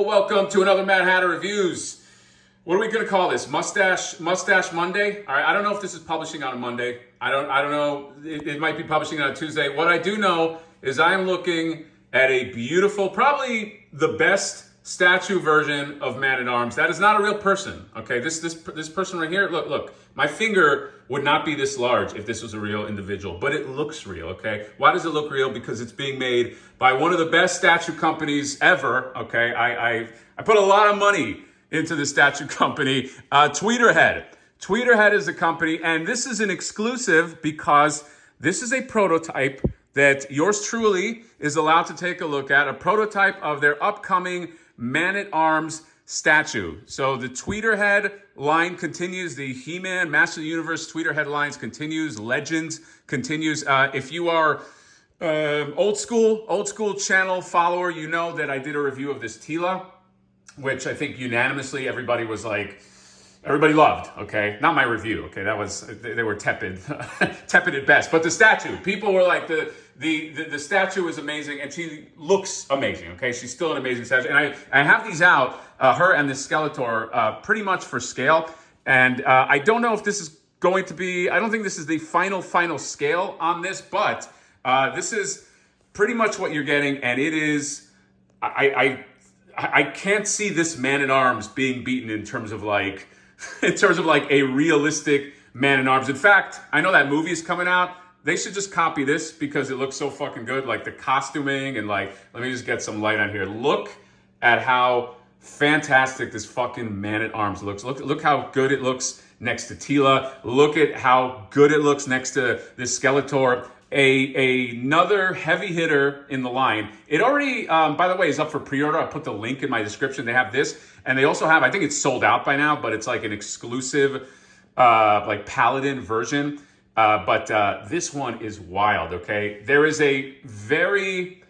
welcome to another Mad Hatter Reviews. What are we going to call this? Mustache Monday? All right, I don't know if this is publishing on a Monday. I don't know. It might be publishing on a Tuesday. What I do know is I am looking at a beautiful, probably the best statue version of Man-at-Arms. That is not a real person, okay? This person right here, look. My finger would not be this large if this was a real individual, but it looks real, okay? Why does it look real? Because it's being made by one of the best statue companies ever, okay? I put a lot of money into the statue company, Tweeterhead. Tweeterhead is the company, and this is an exclusive because this is a prototype that yours truly is allowed to take a look at, a prototype of their upcoming Man-at-Arms statue. So the Tweeterhead line continues, the He-Man, Master of the Universe Tweeterhead lines continues, Legends continues. If you are old school channel follower, you know that I did a review of this Tila, which I think unanimously everybody loved, okay? Not my review, okay? They were tepid, tepid at best. But the statue, people were like, the statue is amazing, and she looks amazing, okay? She's still an amazing statue. And I have these out, her and the Skeletor, pretty much for scale. And I don't know if this is going to be, I don't think this is the final scale on this, but this is pretty much what you're getting, and it is, I can't see this Man-at-Arms being beaten in terms of like a realistic Man-at-Arms. In fact, I know that movie is coming out. They should just copy this because it looks so fucking good. Like the costuming and like, let me just get some light on here. Look at how fantastic this fucking Man-at-Arms looks. Look how good it looks next to Tila. Look at how good it looks next to this Skeletor. Another heavy hitter in the line. It already, by the way, is up for pre-order. I'll put the link in my description. They have this, and they also have, I think it's sold out by now, but it's like an exclusive, like Paladin version. But this one is wild, okay? There is a very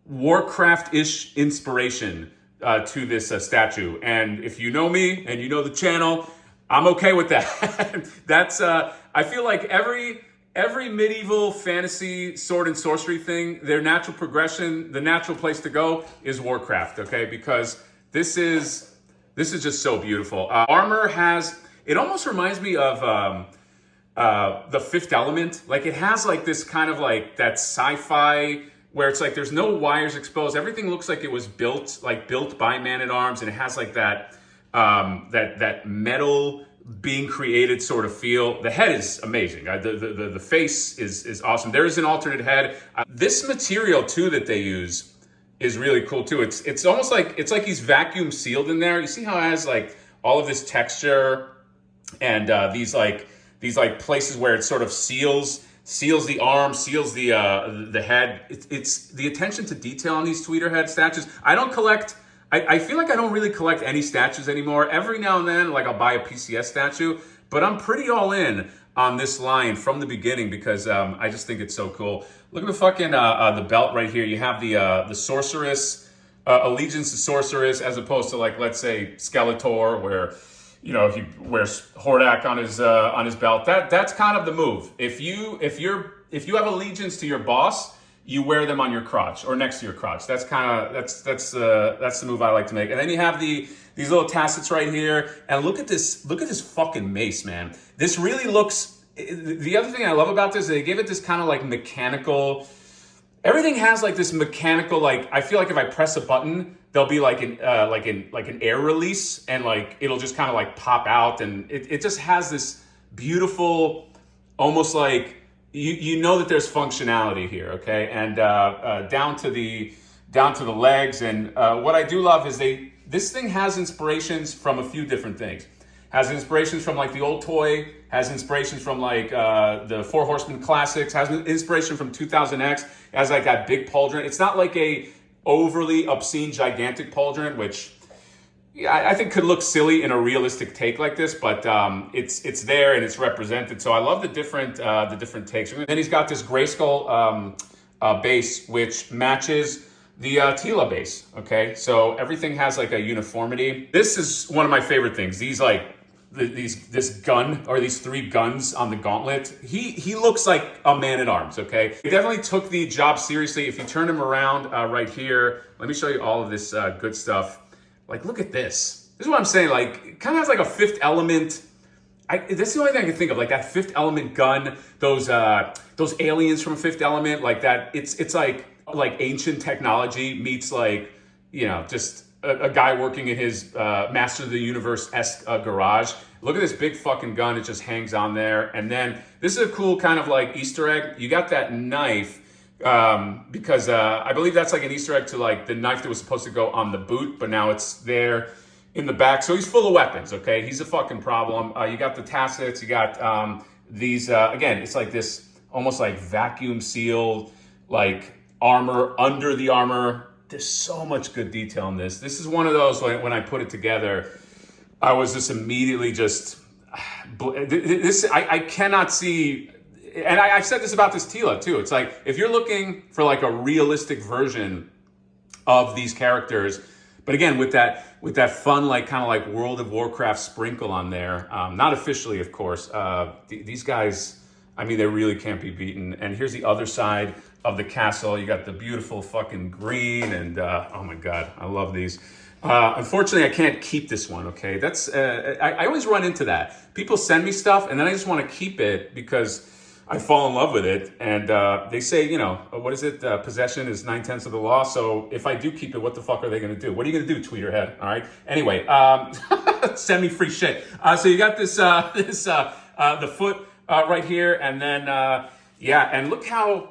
Warcraft-ish inspiration to this statue. And if you know me and you know the channel, I'm okay with that. That's, I feel like every medieval fantasy sword and sorcery thing, their natural progression, the natural place to go is Warcraft, okay? Because this is just so beautiful. Armor has, it almost reminds me of the Fifth Element. Like it has like this kind of like that sci-fi where it's like there's no wires exposed. Everything looks like it was built by Man-at-Arms, and it has like that that metal being created sort of feel. The head is amazing. The face is awesome. There is an alternate head. This material too that they use is really cool too. It's almost like he's vacuum sealed in there. You see how it has like all of this texture and these places where it sort of seals the arm, seals the head. It's the attention to detail on these Tweeterhead statues. I feel like I don't really collect any statues anymore. Every now and then, like I'll buy a PCS statue, but I'm pretty all in on this line from the beginning because I just think it's so cool. Look at the fucking the belt right here. You have the sorceress, allegiance to sorceress, as opposed to like, let's say Skeletor, where you know he wears Hordak on his belt. That's kind of the move. If you have allegiance to your boss, you wear them on your crotch or next to your crotch. That's the move I like to make. And then you have these little tassets right here. And look at this fucking mace, man. This really looks, the other thing I love about this is they give it this kind of like mechanical, everything has like this mechanical, like I feel like if I press a button, there'll be like an air release and like it'll just kind of like pop out, and it just has this beautiful, almost like you know that there's functionality here, okay? And down to the legs. And what I do love is this thing has inspirations from a few different things. Has inspirations from like the old toy, has inspirations from like the Four Horsemen classics, has inspiration from 2000X, it has like that big pauldron. It's not like a overly obscene gigantic pauldron, which I think could look silly in a realistic take like this, but it's there and it's represented. So I love the different takes. And then he's got this Grayskull base, which matches the Tila base. Okay, so everything has like a uniformity. This is one of my favorite things. These like this gun, or these three guns on the gauntlet. He looks like a Man-at-Arms. Okay, he definitely took the job seriously. If you turn him around right here, let me show you all of this good stuff. Like, look at this. This is what I'm saying. Like, it kind of has like a Fifth Element. That's the only thing I can think of. Like that Fifth Element gun, those aliens from Fifth Element, like that. It's like ancient technology meets like, you know, just a guy working in his Master of the Universe-esque garage. Look at this big fucking gun. It just hangs on there. And then this is a cool kind of like Easter egg. You got that knife because I believe that's like an Easter egg to like the knife that was supposed to go on the boot, but now it's there in the back. So he's full of weapons, okay? He's a fucking problem. You got the tassets. You got these, again, it's like this almost like vacuum sealed like armor under the armor. There's so much good detail in this. This is one of those, when I put it together, I was just immediately just, I cannot see, and I've said this about this Tila too. It's like, if you're looking for like a realistic version of these characters, but again, with that fun, like kind of like World of Warcraft sprinkle on there, not officially, of course, these guys, I mean, they really can't be beaten. And here's the other side of the castle. You got the beautiful fucking green, and oh my God, I love these. Unfortunately, I can't keep this one, okay? That's, I always run into that. People send me stuff, and then I just want to keep it because I fall in love with it. And they say, you know, what is it? Possession is 9/10 of the law. So if I do keep it, what the fuck are they going to do? What are you going to do, Tweeterhead? All right. Anyway, send me free shit. So you got this, the foot right here. And then, yeah, and look how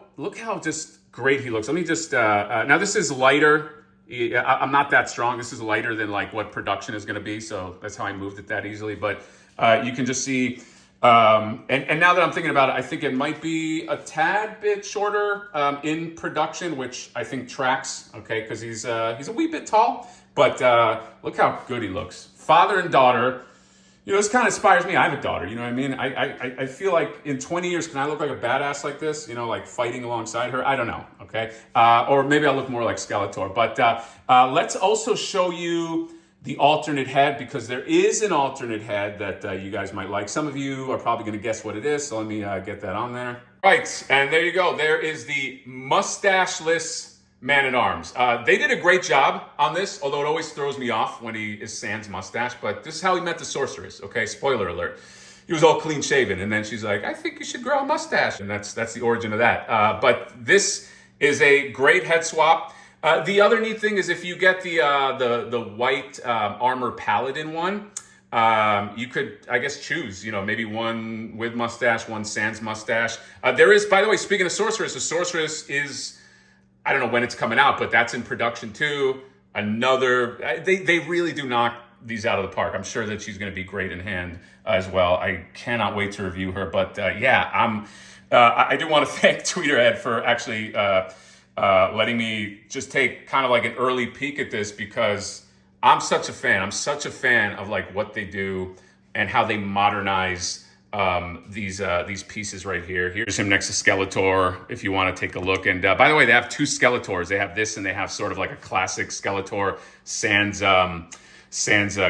just great he looks. Let me just, now this is lighter. I'm not that strong. This is lighter than like what production is going to be. So that's how I moved it that easily. But you can just see, and now that I'm thinking about it, I think it might be a tad bit shorter in production, which I think tracks, okay, because he's a wee bit tall. But look how good he looks. Father and daughter. You know, this kind of inspires me. I have a daughter, you know what I mean? I feel like in 20 years, can I look like a badass like this? You know, like fighting alongside her? I don't know, okay? Or maybe I'll look more like Skeletor. But let's also show you the alternate head, because there is an alternate head that you guys might like. Some of you are probably going to guess what it is, so let me get that on there. Right, and there you go. There is the mustacheless Man-at-Arms. They did a great job on this, although it always throws me off when he is sans mustache, but this is how he met the sorceress, okay? Spoiler alert. He was all clean shaven, and then she's like, I think you should grow a mustache, and that's the origin of that. But this is a great head swap. The other neat thing is if you get the white armor paladin one, you could, I guess, choose, you know, maybe one with mustache, one sans mustache. There is, by the way, speaking of sorceress, the sorceress is, I don't know when it's coming out, but that's in production too. Another, they really do knock these out of the park. I'm sure that she's going to be great in hand as well. I cannot wait to review her. But yeah, I do want to thank Tweeterhead for actually letting me just take kind of like an early peek at this, because I'm such a fan. I'm such a fan of like what they do and how they modernize these pieces right here. Here's him next to Skeletor, if you want to take a look. And by the way, they have two Skeletors. They have this, and they have sort of like a classic Skeletor sans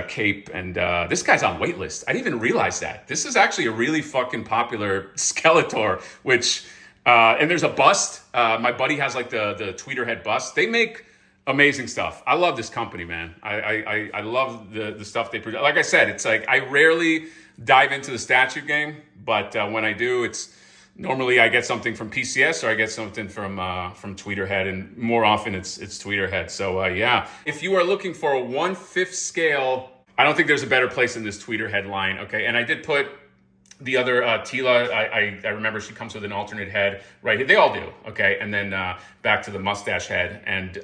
cape. And this guy's on waitlist. I didn't even realize that. This is actually a really fucking popular Skeletor, which, and there's a bust. My buddy has like the Tweeterhead bust. They make amazing stuff. I love this company, man. I love the stuff they produce. Like I said, it's like I rarely dive into the statue game, but when I do, it's normally I get something from PCS or I get something from Tweeterhead, and more often it's Tweeterhead. So yeah, if you are looking for a 1/5 scale, I don't think there's a better place than this Tweeterhead line. Okay, and I did put the other Tila. I remember she comes with an alternate head right here. They all do. Okay, and then back to the mustache head, and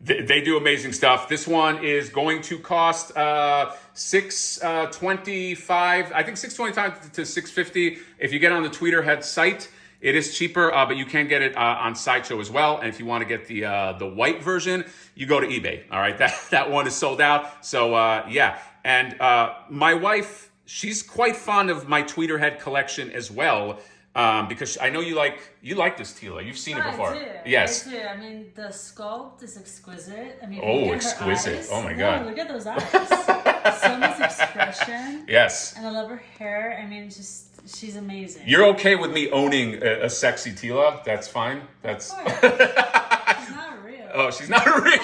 they do amazing stuff. This one is going to cost $625. I think $625 to $650. If you get on the Tweeterhead site, it is cheaper, but you can get it on Sideshow as well. And if you want to get the white version, you go to eBay. All right, that one is sold out. So yeah, and my wife, she's quite fond of my Tweeterhead collection as well. Because I know you like this Tila. You've seen it before. I do. Yes. I do. I mean, the sculpt is exquisite. I mean, oh, exquisite. Oh my God. Whoa, look at those eyes. So much expression. Yes. And I love her hair. I mean, she's amazing. You're okay with me owning a sexy Tila? That's fine. That's. She's not real. Oh, she's not real.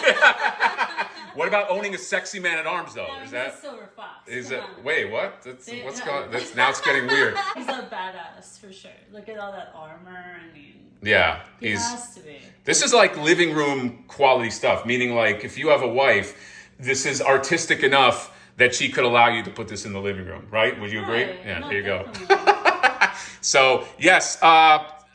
What about owning a sexy man-at-arms, though? Yeah, Is he's that... a silver fox. Is Come it? on. Wait, what? They- What's yeah. going? Now it's getting weird. He's a badass for sure. Look at all that armor. I mean, Yeah, he has to be. This is like living room quality stuff. Meaning, like, if you have a wife, this is artistic enough that she could allow you to put this in the living room, right? Would you agree? Right. Yeah. No, There you go. definitely. So yes,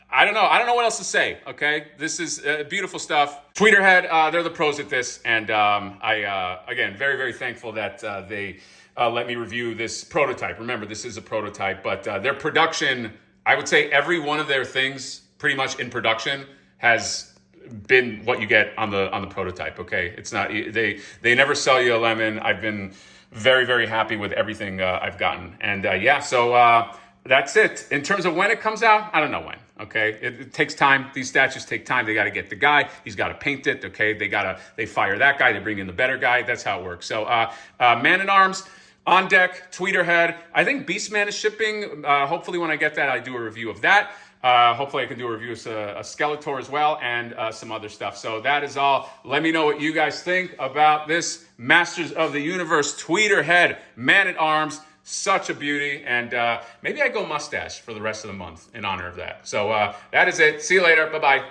I don't know. I don't know what else to say. Okay, this is beautiful stuff. Tweeterhead, they're the pros at this, and I again very thankful that they let me review this prototype. Remember, this is a prototype, but their production, I would say, every one of their things, pretty much in production, has been what you get on the prototype. Okay, it's not they never sell you a lemon. I've been very happy with everything I've gotten, and yeah, so. That's it. In terms of when it comes out, I don't know when. Okay, it takes time. These statues take time. They got to get the guy. He's got to paint it. Okay, they fire that guy. They bring in the better guy. That's how it works. So, Man-at-Arms on deck. Tweeterhead. I think Beastman is shipping. Hopefully, when I get that, I do a review of that. Hopefully, I can do a review of a Skeletor as well and some other stuff. So that is all. Let me know what you guys think about this Masters of the Universe Tweeterhead Man-at-Arms. Such a beauty, and maybe I go mustache for the rest of the month in honor of that. So that is it. See you later. Bye-bye.